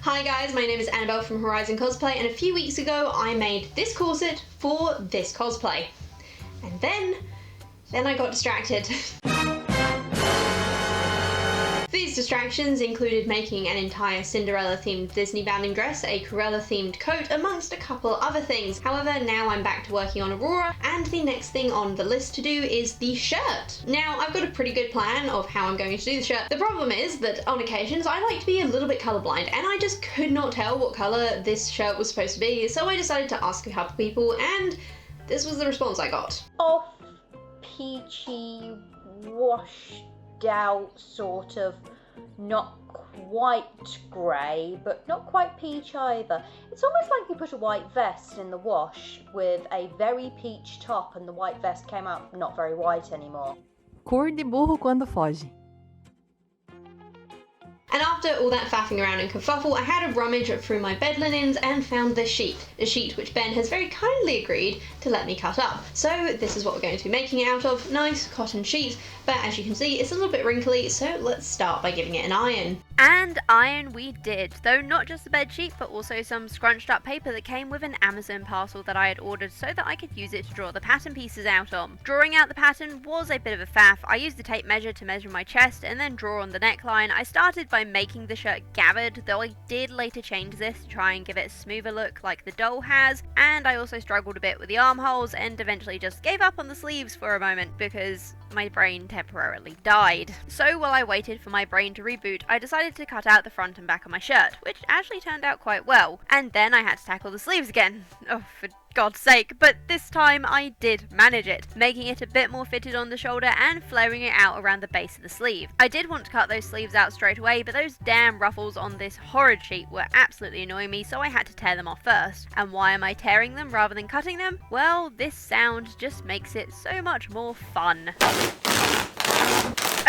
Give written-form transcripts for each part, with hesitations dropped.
Hi guys, my name is Annabelle from Horizon Cosplay, and a few weeks ago I made this corset for this cosplay. And then I got distracted. These distractions included making an entire Cinderella-themed Disney bounding dress, a Cruella-themed coat, amongst a couple other things. However, now I'm back to working on Aurora, and the next thing on the list to do is the shirt. Now, I've got a pretty good plan of how I'm going to do the shirt. The problem is that on occasions I like to be a little bit colourblind, and I just could not tell what colour this shirt was supposed to be, so I decided to ask a couple people, and this was the response I got. Off, peachy, washed out, sort of, not quite grey, but not quite peach either. It's almost like you put a white vest in the wash with a very peach top and the white vest came out not very white anymore. Cor de burro quando foge. And after all that faffing around and kerfuffle, I had a rummage through my bed linens and found this sheet. A sheet which Ben has very kindly agreed to let me cut up. So this is what we're going to be making it out of. Nice cotton sheet, but as you can see it's a little bit wrinkly, so let's start by giving it an iron. And iron we did, though not just the bed sheet but also some scrunched up paper that came with an Amazon parcel that I had ordered so that I could use it to draw the pattern pieces out on. Drawing out the pattern was a bit of a faff. I used the tape measure to measure my chest and then draw on the neckline. I started by making the shirt gathered, though I did later change this to try and give it a smoother look like the doll has, and I also struggled a bit with the armholes and eventually just gave up on the sleeves for a moment because my brain temporarily died. So while I waited for my brain to reboot, I decided to cut out the front and back of my shirt, which actually turned out quite well, and then I had to tackle the sleeves again. Oh, for God's sake, but this time I did manage it, making it a bit more fitted on the shoulder and flaring it out around the base of the sleeve. I did want to cut those sleeves out straight away, but those damn ruffles on this horrid sheet were absolutely annoying me, so I had to tear them off first. And why am I tearing them rather than cutting them? Well, this sound just makes it so much more fun.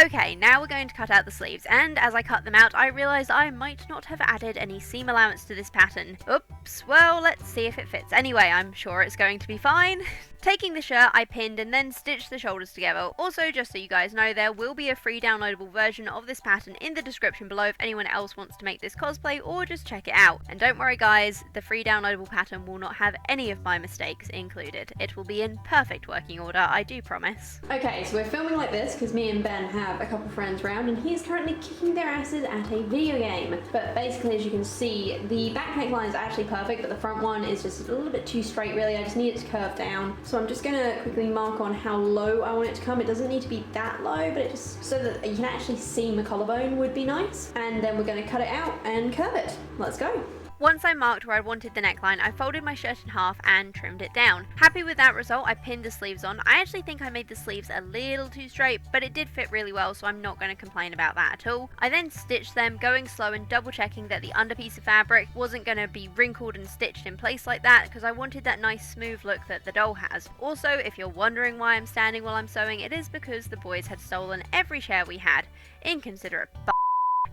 Okay, now we're going to cut out the sleeves, and as I cut them out I realised I might not have added any seam allowance to this pattern. Oops, well let's see if it fits. Anyway, I'm sure it's going to be fine. Taking the shirt, I pinned and then stitched the shoulders together. Also, just so you guys know, there will be a free downloadable version of this pattern in the description below if anyone else wants to make this cosplay or just check it out. And don't worry guys, the free downloadable pattern will not have any of my mistakes included. It will be in perfect working order, I do promise. Okay, so we're filming like this because me and Ben have a couple of friends around and he's currently kicking their asses at a video game. But basically, as you can see, the back neckline is actually perfect, but the front one is just a little bit too straight really. I just need it to curve down. So I'm just going to quickly mark on how low I want it to come. It doesn't need to be that low, but it just so that you can actually see my collarbone would be nice. And then we're going to cut it out and curve it. Let's go. Once I marked where I wanted the neckline, I folded my shirt in half and trimmed it down. Happy with that result, I pinned the sleeves on. I actually think I made the sleeves a little too straight, but it did fit really well, so I'm not going to complain about that at all. I then stitched them, going slow and double checking that the underpiece of fabric wasn't going to be wrinkled and stitched in place like that, because I wanted that nice smooth look that the doll has. Also, if you're wondering why I'm standing while I'm sewing, it is because the boys had stolen every chair we had. Inconsiderate b****.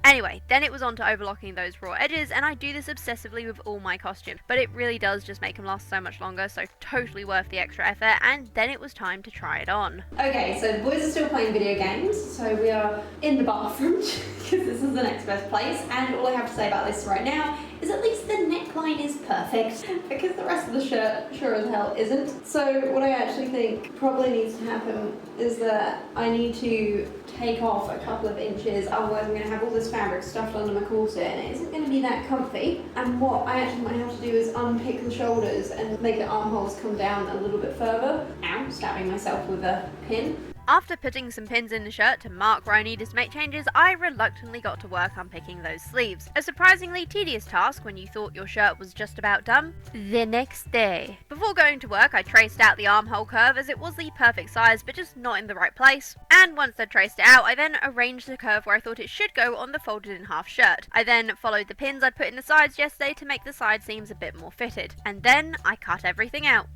Anyway, then it was on to overlocking those raw edges, and I do this obsessively with all my costumes, but it really does just make them last so much longer, so totally worth the extra effort, and then it was time to try it on. Okay, so the boys are still playing video games, so we are in the bathroom, because this is the next best place, and all I have to say about this right now is at least the neckline is perfect, because the rest of the shirt sure as hell isn't. So what I actually think probably needs to happen is that I need to take off a couple of inches, otherwise I'm going to have all this fabric stuffed under my corset and it isn't going to be that comfy. And what I actually might have to do is unpick the shoulders and make the armholes come down a little bit further. Ow, stabbing myself with a pin. After putting some pins in the shirt to mark where I needed to make changes, I reluctantly got to work unpicking those sleeves. A surprisingly tedious task when you thought your shirt was just about done. The next day. Before going to work, I traced out the armhole curve as it was the perfect size but just not in the right place. And once I'd traced it out, I then arranged the curve where I thought it should go on the folded in half shirt. I then followed the pins I'd put in the sides yesterday to make the side seams a bit more fitted. And then I cut everything out.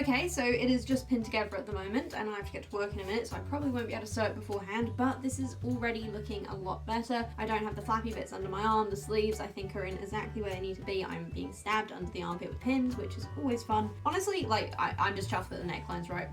Okay, so it is just pinned together at the moment and I have to get to work in a minute, so I probably won't be able to sew it beforehand, but this is already looking a lot better. I don't have the flappy bits under my arm. The sleeves I think are in exactly where they need to be. I'm being stabbed under the armpit with pins, which is always fun. Honestly, like, I'm just chuffed that the neckline's right.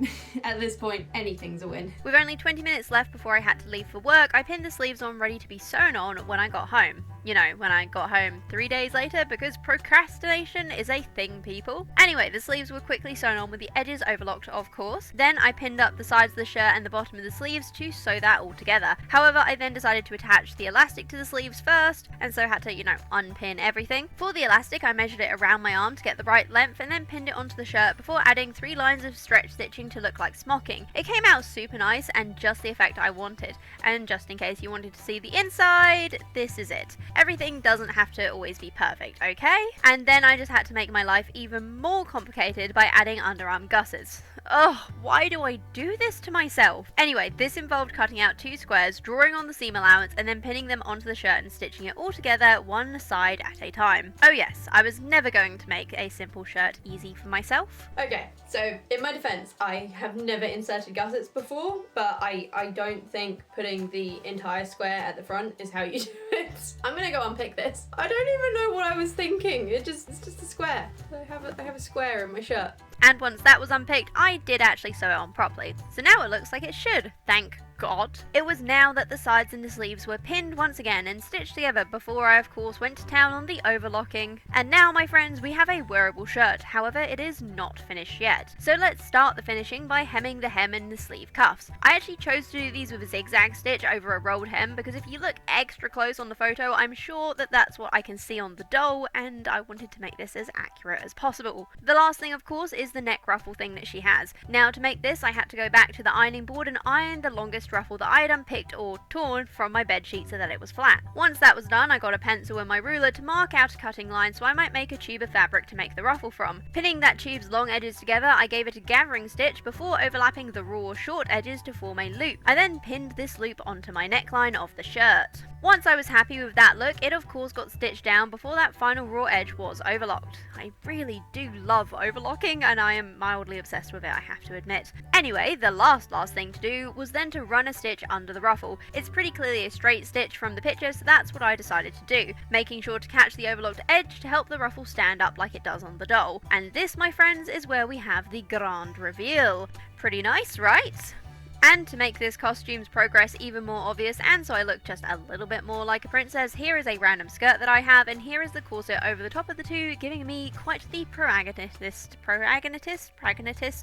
At this point, anything's a win. With only 20 minutes left before I had to leave for work, I pinned the sleeves on ready to be sewn on when I got home. You know, when I got home 3 days later, because procrastination is a thing, people. Anyway, the sleeves were quickly sewn on with the edges overlocked, of course. Then I pinned up the sides of the shirt and the bottom of the sleeves to sew that all together. However, I then decided to attach the elastic to the sleeves first, and so had to, you know, unpin everything. For the elastic, I measured it around my arm to get the right length and then pinned it onto the shirt before adding 3 lines of stretch stitching to look like smocking. It came out super nice and just the effect I wanted. And just in case you wanted to see the inside, this is it. Everything doesn't have to always be perfect, okay? And then I just had to make my life even more complicated by adding underarm gussets. Ugh, why do I do this to myself? Anyway, this involved cutting out 2 squares, drawing on the seam allowance, and then pinning them onto the shirt and stitching it all together one side at a time. Oh yes, I was never going to make a simple shirt easy for myself. Okay, so in my defense, I have never inserted gussets before, but I don't think putting the entire square at the front is how you do it. I'm gonna go unpick this. I don't even know what I was thinking. It's just a square. I have a square in my shirt. And once that was unpicked, I did actually sew it on properly. So now it looks like it should, thank God. It was now that the sides and the sleeves were pinned once again and stitched together before I of course went to town on the overlocking. And now, my friends, we have a wearable shirt. However, it is not finished yet. So let's start the finishing by hemming the hem and the sleeve cuffs. I actually chose to do these with a zigzag stitch over a rolled hem because if you look extra close on the photo, I'm sure that that's what I can see on the doll, and I wanted to make this as accurate as possible. The last thing, of course, is the neck ruffle thing that she has. Now, to make this, I had to go back to the ironing board and iron the longest ruffle that I had unpicked or torn from my bedsheet so that it was flat. Once that was done, I got a pencil and my ruler to mark out a cutting line so I might make a tube of fabric to make the ruffle from. Pinning that tube's long edges together, I gave it a gathering stitch before overlapping the raw short edges to form a loop. I then pinned this loop onto my neckline of the shirt. Once I was happy with that look, it of course got stitched down before that final raw edge was overlocked. I really do love overlocking, and I am mildly obsessed with it, I have to admit. Anyway, the last thing to do was then to run a stitch under the ruffle. It's pretty clearly a straight stitch from the picture, so that's what I decided to do, making sure to catch the overlocked edge to help the ruffle stand up like it does on the doll. And this, my friends, is where we have the grand reveal. Pretty nice, right? And to make this costume's progress even more obvious, and so I look just a little bit more like a princess, here is a random skirt that I have, and here is the corset over the top of the two, giving me quite the protagonist,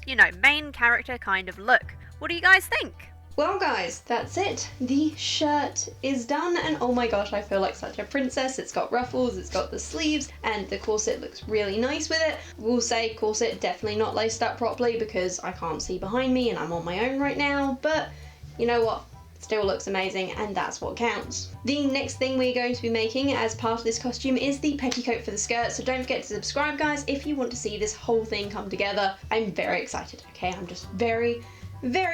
you know, main character kind of look. What do you guys think? Well guys, that's it. The shirt is done and oh my gosh, I feel like such a princess. It's got ruffles, it's got the sleeves, and the corset looks really nice with it. We'll say corset definitely not laced up properly because I can't see behind me and I'm on my own right now, but you know what? Still looks amazing and that's what counts. The next thing we're going to be making as part of this costume is the petticoat for the skirt, so don't forget to subscribe guys if you want to see this whole thing come together. I'm very excited, okay? I'm just very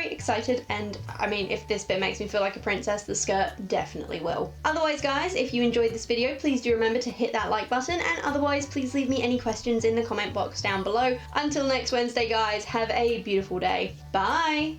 excited, and I mean, if this bit makes me feel like a princess, the skirt definitely will. Otherwise guys, if you enjoyed this video, please do remember to hit that like button, and otherwise please leave me any questions in the comment box down below. Until next Wednesday guys, have a beautiful day. Bye!